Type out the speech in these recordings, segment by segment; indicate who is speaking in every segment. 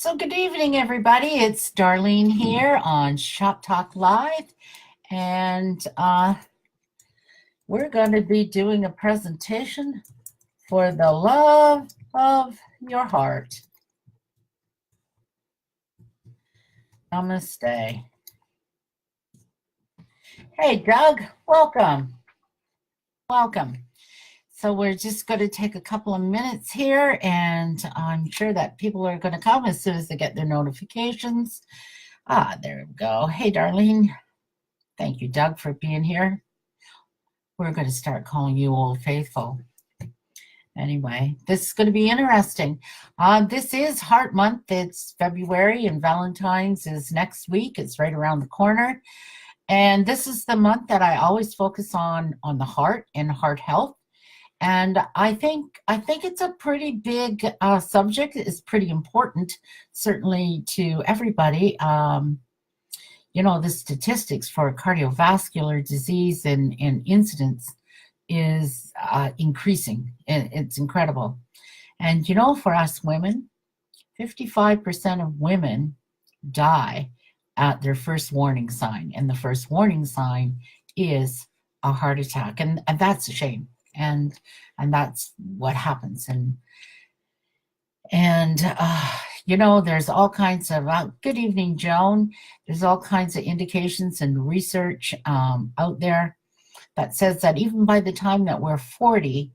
Speaker 1: So good evening, everybody. It's Darlene here on Shop Talk Live, and we're going to be doing a presentation for the love of your heart. Namaste. Hey, Doug, welcome. Welcome. So we're just going to take a couple of minutes here, and I'm sure that people are going to come as soon as they get their notifications. There we go. Hey, Darlene. Thank you, Doug, for being here. We're going to start calling you Old Faithful. Anyway, this is going to be interesting. This is Heart Month. It's February, and Valentine's is next week. It's right around the corner. And this is the month that I always focus on the heart and heart health. And I think it's a pretty big subject. It's pretty important, certainly to everybody. The statistics for cardiovascular disease and incidence is increasing. It's incredible. And for us women, 55% of women die at their first warning sign. And the first warning sign is a heart attack. And that's a shame. And that's what happens. There's all kinds of, good evening, Joan. There's all kinds of indications and research out there that says that even by the time that we're 40,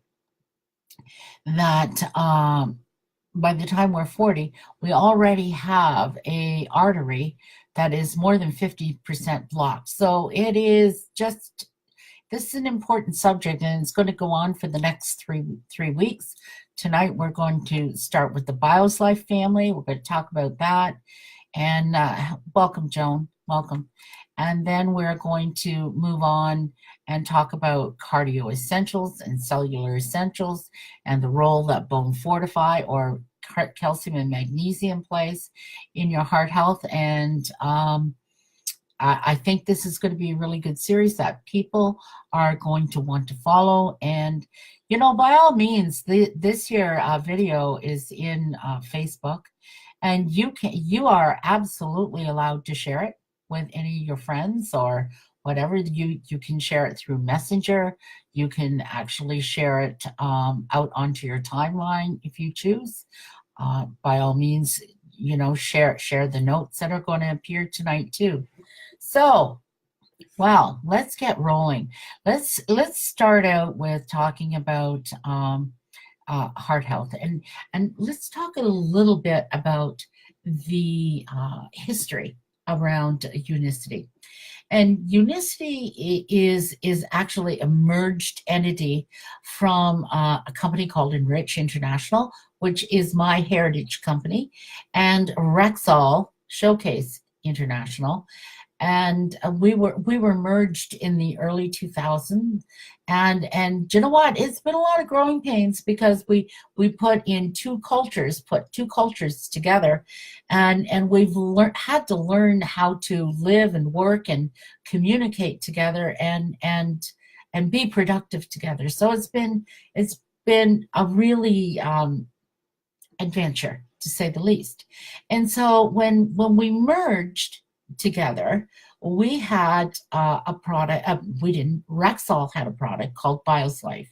Speaker 1: we already have a artery that is more than 50% blocked. So this is an important subject, and it's going to go on for the next three weeks. Tonight, we're going to start with the BioSlife family. We're going to talk about that. And welcome, Joan. Welcome. And then we're going to move on and talk about cardio essentials and cellular essentials and the role that bone fortify or calcium and magnesium plays in your heart health. And I think this is going to be a really good series that people are going to want to follow. And, by all means, this year video is in Facebook, and you are absolutely allowed to share it with any of your friends or whatever. You can share it through Messenger. You can actually share it out onto your timeline if you choose. By all means, share the notes that are going to appear tonight too. So, well, let's get rolling. Let's start out with talking about heart health, and let's talk a little bit about the history around Unicity. And Unicity is actually a merged entity from a company called Enrich International, which is my heritage company, and Rexall Showcase International. And we were merged in the early 2000s, and you know what? It's been a lot of growing pains because we put two cultures together, and we've had to learn how to live and work and communicate together and be productive together. So it's been a really adventure, to say the least. And so when we merged together, we had a product. Rexall had a product called BioSlife,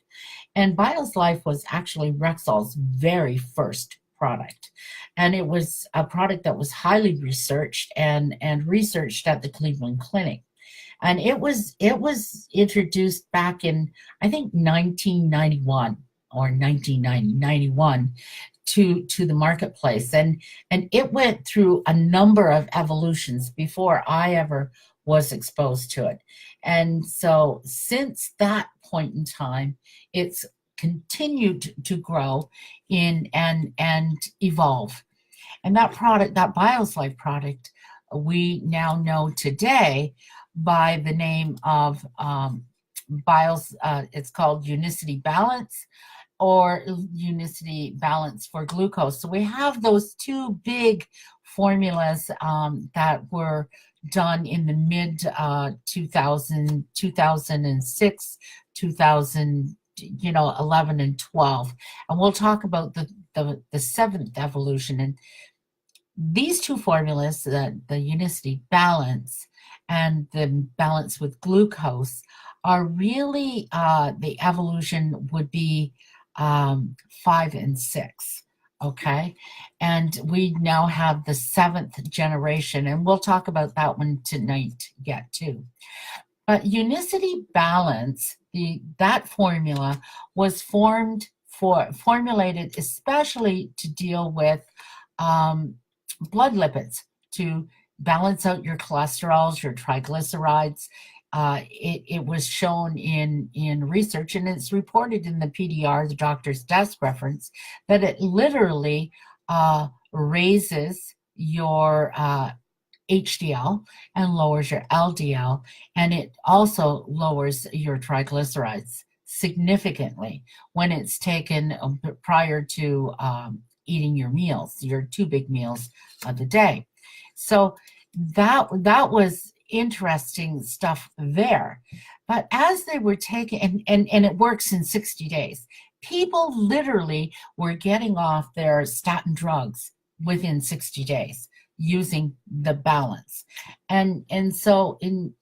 Speaker 1: and BioSlife was actually Rexall's very first product, and it was a product that was highly researched and researched at the Cleveland Clinic, and it was introduced back in, I think, 1991 or 1991 to the marketplace, and it went through a number of evolutions before I ever was exposed to it. And so since that point in time, it's continued to grow and evolve. And that product, that BioSlife product, we now know today by the name of it's called Unicity Balance, or Unicity Balance for Glucose. So we have those two big formulas that were done in the mid 2006, 2011 and 12. And we'll talk about the seventh evolution. these two formulas, the Unicity Balance and the Balance with Glucose, are really the evolution would be 5 and 6. Okay, and we now have the 7th generation, and we'll talk about that one tonight yet too. But Unicity Balance, that formula was formulated especially to deal with blood lipids, to balance out your cholesterols, your triglycerides. It was shown in research, and it's reported in the PDR, the doctor's desk reference, that it literally raises your HDL and lowers your LDL, and it also lowers your triglycerides significantly when it's taken prior to eating your meals, your 2 big meals of the day. So that was interesting stuff there. But as they were taking, and it works in 60 days, people literally were getting off their statin drugs within 60 days using the balance. And so in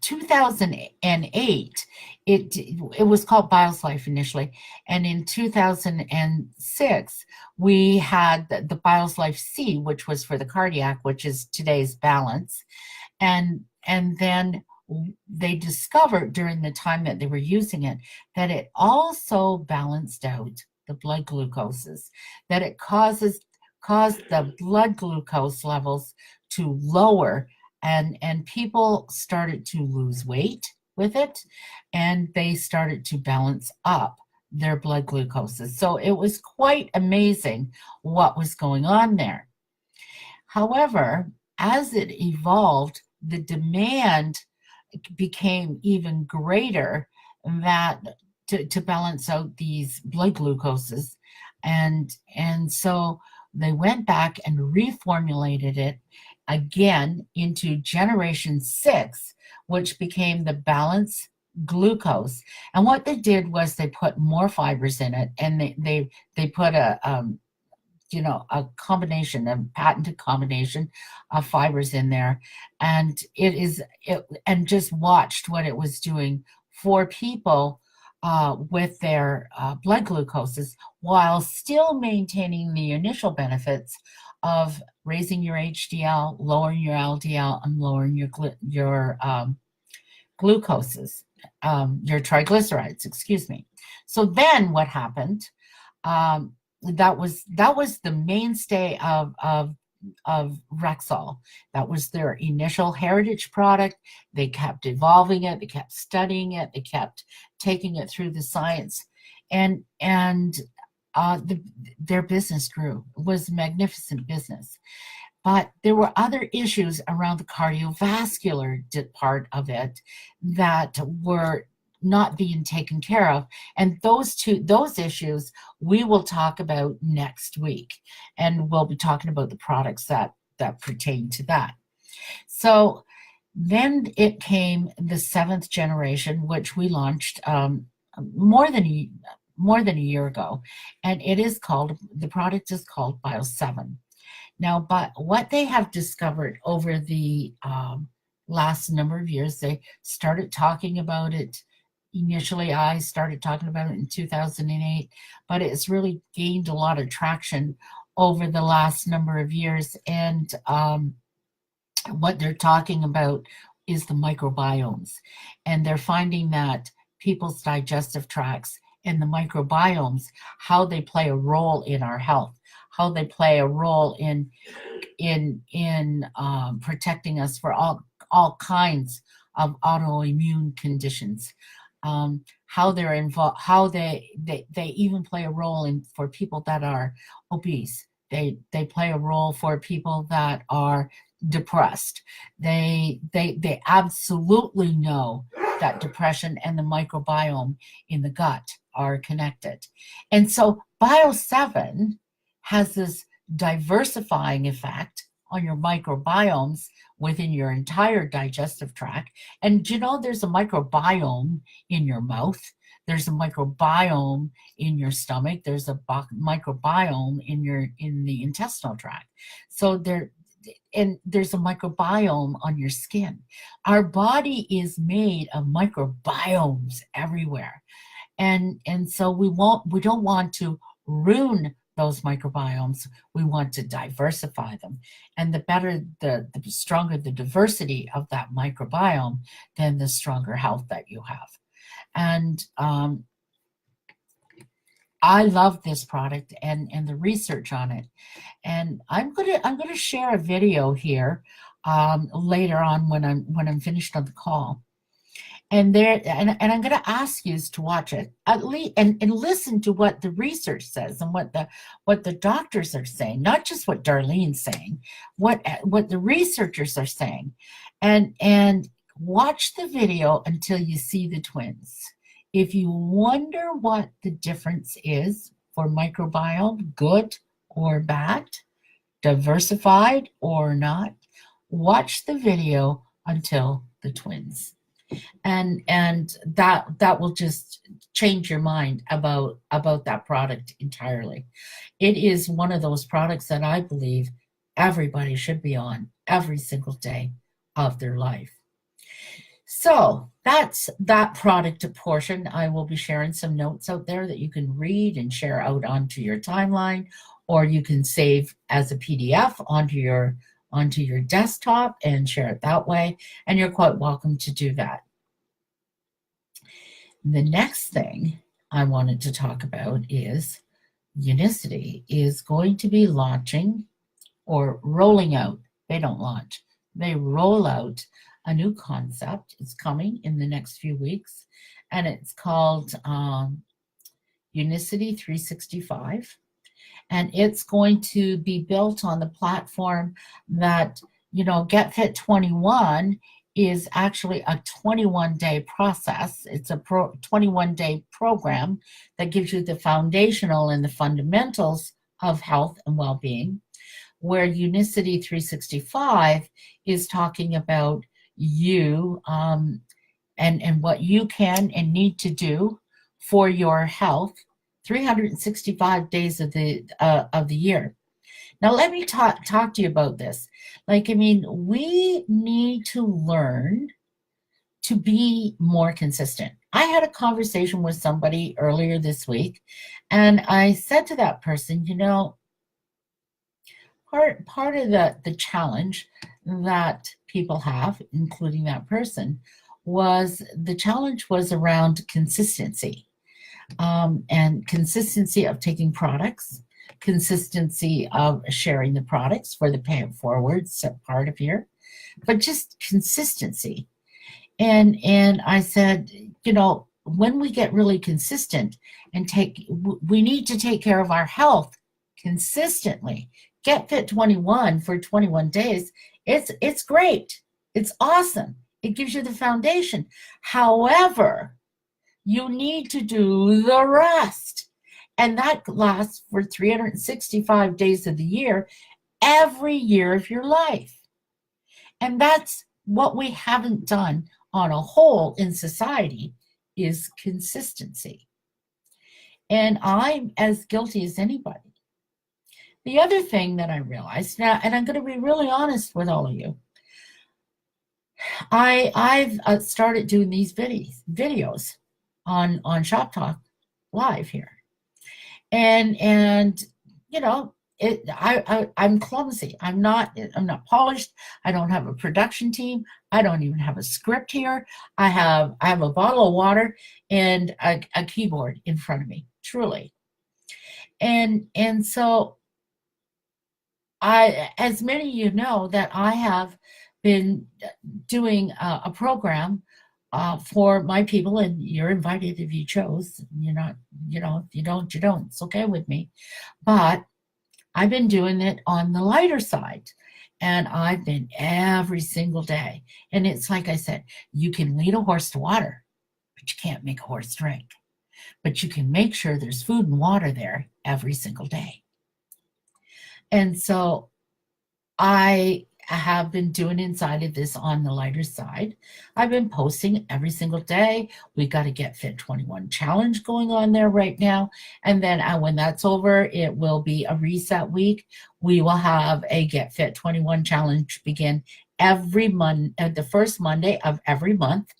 Speaker 1: 2008, it was called BioSlife initially, and in 2006 we had the BioSlife C, which was for the cardiac, which is today's Balance, and then they discovered during the time that they were using it that it also balanced out the blood glucoses, that it caused the blood glucose levels to lower, and people started to lose weight with it, and they started to balance up their blood glucoses. So it was quite amazing what was going on there. However, as it evolved, the demand became even greater that to balance out these blood glucoses, and so they went back and reformulated it again into generation 6, which became the Balance Glucose. And what they did was they put more fibers in it, and they put a combination, a patented combination of fibers in there, and and just watched what it was doing for people with their blood glucoses, while still maintaining the initial benefits of raising your HDL, lowering your LDL, and lowering your glucoses, your triglycerides, excuse me. So then what happened? That was the mainstay of Rexall. That was their initial heritage product. They kept evolving it, they kept studying it, they kept taking it through the science, and their business grew. It was a magnificent business. But there were other issues around the cardiovascular part of it that were not being taken care of. And those issues we will talk about next week. And we'll be talking about the products that pertain to that. So then it came the 7th generation, which we launched more than a year ago. And the product is called Bio7. Now, but what they have discovered over the last number of years, they started talking about it. Initially, I started talking about it in 2008, but it's really gained a lot of traction over the last number of years. And what they're talking about is the microbiomes. And they're finding that people's digestive tracts and the microbiomes, how they play a role in our health, how they play a role in protecting us for all kinds of autoimmune conditions. How they're involved, how they even play a role for people that are obese. They play a role for people that are depressed. They absolutely know that depression and the microbiome in the gut are connected. And so Bio7 has this diversifying effect on your microbiomes within your entire digestive tract. And there's a microbiome in your mouth. there's a microbiome in your stomach, there's a microbiome in the intestinal tract. So there's a microbiome on your skin. Our body is made of microbiomes everywhere. And so we don't want to ruin those microbiomes. We want to diversify them. And the stronger the diversity of that microbiome, then the stronger health that you have. And I love this product and the research on it. And I'm gonna share a video here later on when I'm finished on the call. And I'm going to ask you to watch it at least and listen to what the research says and what the doctors are saying, not just what Darlene's saying, what the researchers are saying, and watch the video until you see the twins. If you wonder what the difference is for microbiome, good or bad, diversified or not, watch the video until the twins. And that will just change your mind about that product entirely. It is one of those products that I believe everybody should be on every single day of their life. So that's that product portion. I will be sharing some notes out there that you can read and share out onto your timeline, or you can save as a PDF onto your desktop and share it that way, and you're quite welcome to do that. The next thing I wanted to talk about is Unicity is going to be launching or rolling out. They don't launch, they roll out a new concept. It's coming in the next few weeks, and it's called Unicity 365. And it's going to be built on the platform that, Get Fit 21 is actually a 21-day process. It's a 21-day program that gives you the foundational and the fundamentals of health and well-being, where Unicity 365 is talking about you and what you can and need to do for your health 365 days of the year. Now, let me talk to you about this. We need to learn to be more consistent. I had a conversation with somebody earlier this week, and I said to that person, part of the challenge that people have, including that person, was around consistency. And consistency of taking products, consistency of sharing the products for the pay it forward part of here, but just consistency. And I said, when we get really consistent and we need to take care of our health consistently. Get Fit 21 for 21 days. It's great. It's awesome. It gives you the foundation. However, you need to do the rest. And that lasts for 365 days of the year, every year of your life. And that's what we haven't done on a whole in society, is consistency. And I'm as guilty as anybody. The other thing that I realized now, and I'm going to be really honest with all of you, I've started doing these videos on Shop Talk Live here, and I'm clumsy. I'm not polished. I don't have a production team. I don't even have a script here. I have a bottle of water and a keyboard in front of me, truly. And so as many of you know, that I have been doing a program for my people, and you're invited if you chose. You're not, if you don't, you don't. It's okay with me. But I've been doing it on the lighter side, and I've been every single day. And it's like I said, you can lead a horse to water, but you can't make a horse drink. But you can make sure there's food and water there every single day. And so I have been doing inside of this on the lighter side. I've been posting every single day. We got to Get Fit 21 challenge going on there right now. And then when that's over, it will be a reset week. We will have a Get Fit 21 challenge begin every month, the first Monday of every month.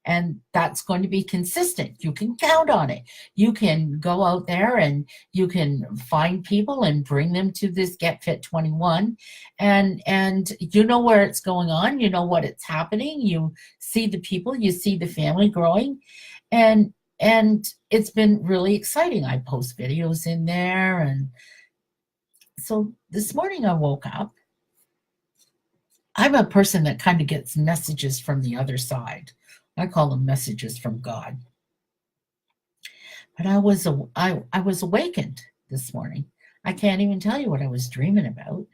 Speaker 1: And that's going to be consistent. You can count on it. You can go out there and you can find people and bring them to this Get Fit 21. And you know where it's going on. You know what it's happening. You see the people. You see the family growing. And it's been really exciting. I post videos in there. And so this morning I woke up. I'm a person that kind of gets messages from the other side. I call them messages from God. But I was awakened this morning. I can't even tell you what I was dreaming about.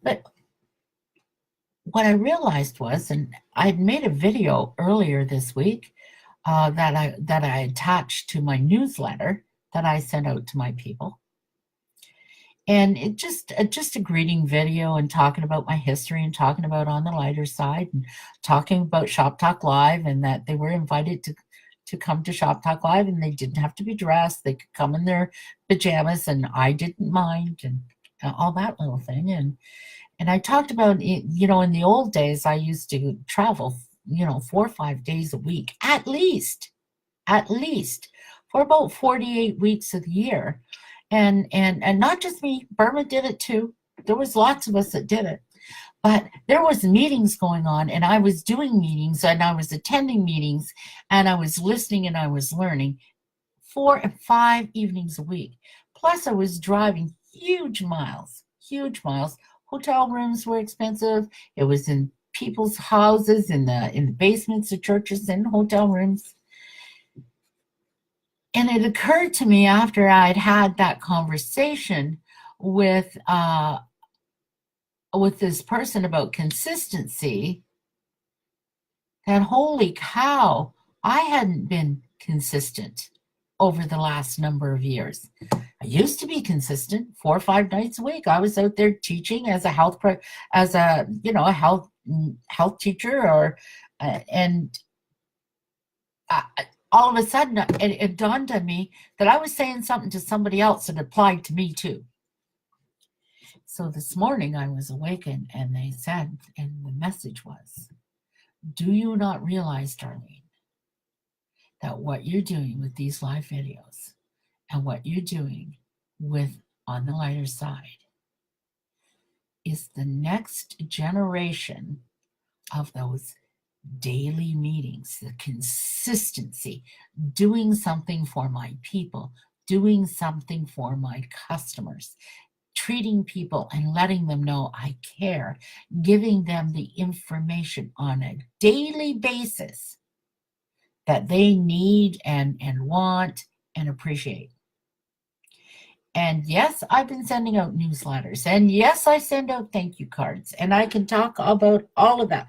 Speaker 1: But what I realized was, and I'd made a video earlier this week that I attached to my newsletter that I sent out to my people. And it just a greeting video and talking about my history and talking about on the lighter side and talking about Shop Talk Live and that they were invited to come to Shop Talk Live and they didn't have to be dressed. They could come in their pajamas and I didn't mind and all that little thing. And I talked about, you know, in the old days, I used to travel, 4 or 5 days a week, at least for about 48 weeks of the year. And not just me, Burma did it too. There was lots of us that did it. But there was meetings going on and I was doing meetings and I was attending meetings and I was listening and I was learning 4 and 5 evenings a week. Plus I was driving huge miles. Hotel rooms were expensive. It was in people's houses, in the basements of churches and hotel rooms. And it occurred to me after I'd had that conversation with this person about consistency that holy cow, I hadn't been consistent over the last number of years. I used to be consistent 4 or 5 nights a week. I was out there teaching as a health teacher all of a sudden, it dawned on me that I was saying something to somebody else that applied to me too. So this morning I was awakened and they said, and the message was, do you not realize, Darlene, that what you're doing with these live videos and what you're doing with On the Lighter Side is the next generation of those daily meetings, the consistency, doing something for my people, doing something for my customers, treating people and letting them know I care, giving them the information on a daily basis that they need and want and appreciate. And yes, I've been sending out newsletters. And yes, I send out thank you cards. And I can talk about all of that.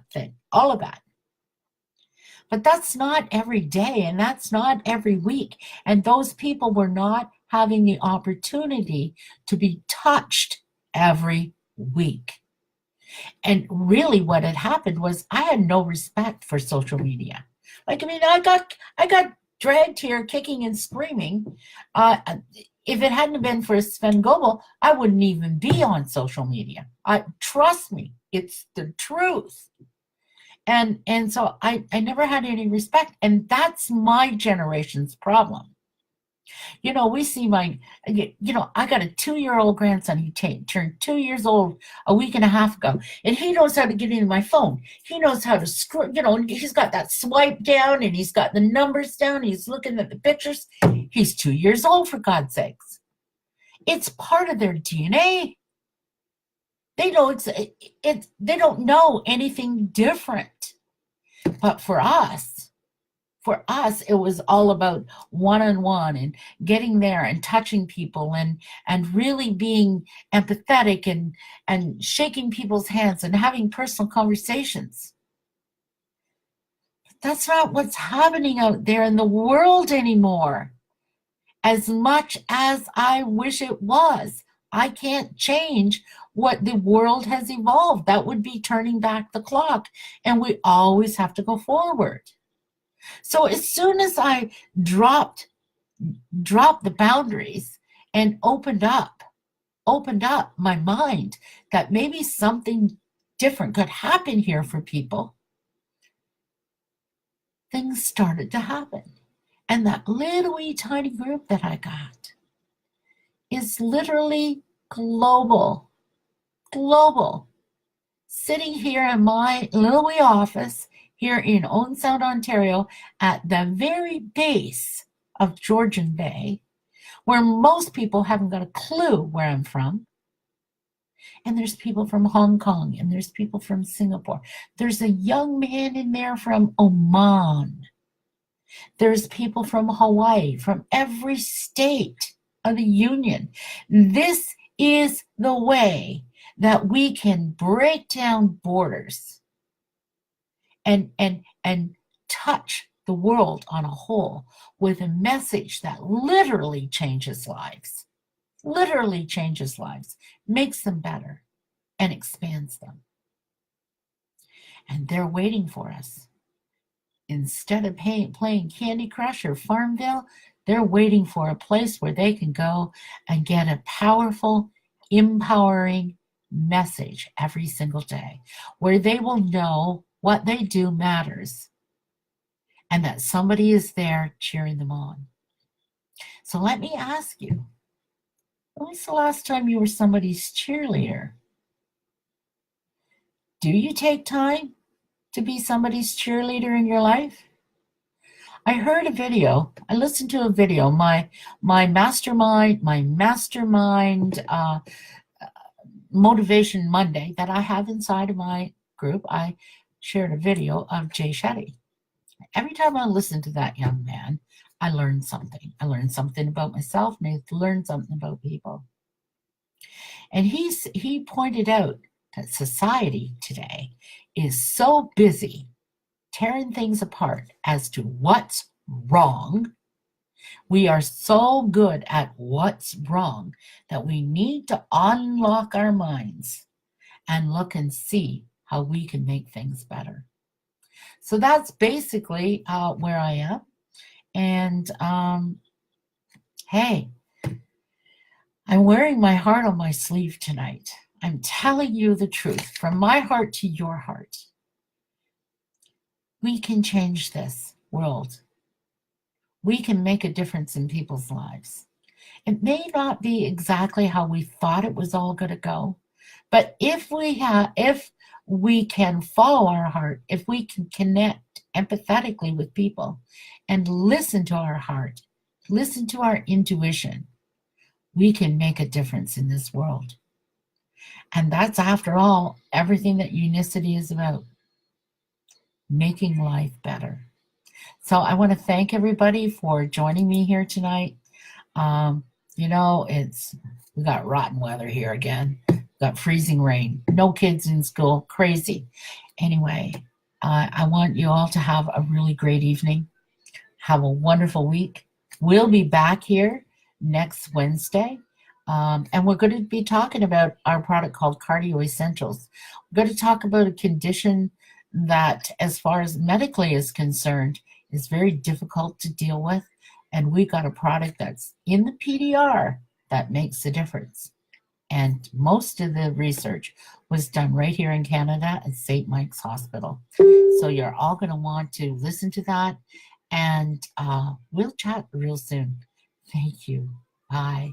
Speaker 1: But that's not every day and that's not every week. And those people were not having the opportunity to be touched every week. And really what had happened was I had no respect for social media. I got dragged here kicking and screaming. If it hadn't been for Sven Goebel, I wouldn't even be on social media. Trust me, it's the truth. And so I never had any respect. And that's my generation's problem. We see I got a 2-year-old grandson. He turned 2 years old a week and a half ago. And he knows how to get into my phone. He knows how to scroll, he's got that swipe down and he's got the numbers down. He's looking at the pictures. He's 2 years old, for God's sakes. It's part of their DNA. They don't know anything different. But for us, it was all about one-on-one and getting there and touching people and really being empathetic and shaking people's hands and having personal conversations. But that's not what's happening out there in the world anymore. As much as I wish it was, I can't change what the world has evolved. That would be turning back the clock, and we always have to go forward. So as soon as I dropped the boundaries and opened up my mind that maybe something different could happen here for people, things started to happen. And that little wee tiny group that I got is literally global. Sitting here in my little wee office here in Owen Sound, Ontario, at the very base of Georgian Bay, where most people haven't got a clue where I'm from. And there's people from Hong Kong, and there's people from Singapore. There's a young man in there from Oman. There's people from Hawaii, from every state of the Union. This is the way that we can break down borders and touch the world on a whole with a message that literally changes lives, makes them better, and expands them. And they're waiting for us. Instead of playing Candy Crush or Farmville, they're waiting for a place where they can go and get a powerful, empowering message every single day, where they will know what they do matters and that somebody is there cheering them on. So let me ask you, when was the last time you were somebody's cheerleader? Do you take time to be somebody's cheerleader in your life? I heard a video, I listened to a video, my mastermind Motivation Monday that I have inside of my group. I shared a video of Jay Shetty. Every time I listen to that young man, I learn something. I learn something about myself, and I learn something about people. And he pointed out that society today is so busy tearing things apart as to what's wrong. We are so good at what's wrong that we need to unlock our minds and look and see how we can make things better. So that's basically where I am. And hey, I'm wearing my heart on my sleeve tonight. I'm telling you the truth from my heart to your heart. We can change this world. We can make a difference in people's lives. It may not be exactly how we thought it was all going to go, but if we can follow our heart, if we can connect empathetically with people and listen to our heart, listen to our intuition, we can make a difference in this world. And that's, after all, everything that Unicity is about. Making life better. So I want to thank everybody for joining me here tonight. We got rotten weather here again. Got freezing rain. No kids in school. Crazy. Anyway, I want you all to have a really great evening. Have a wonderful week. We'll be back here next Wednesday. And we're going to be talking about our product called Cardio Essentials. We're going to talk about a condition that, as far as medically is concerned, is very difficult to deal with. And we got a product that's in the PDR that makes a difference. And most of the research was done right here in Canada at St. Mike's Hospital. So you're all going to want to listen to that. And we'll chat real soon. Thank you. Bye.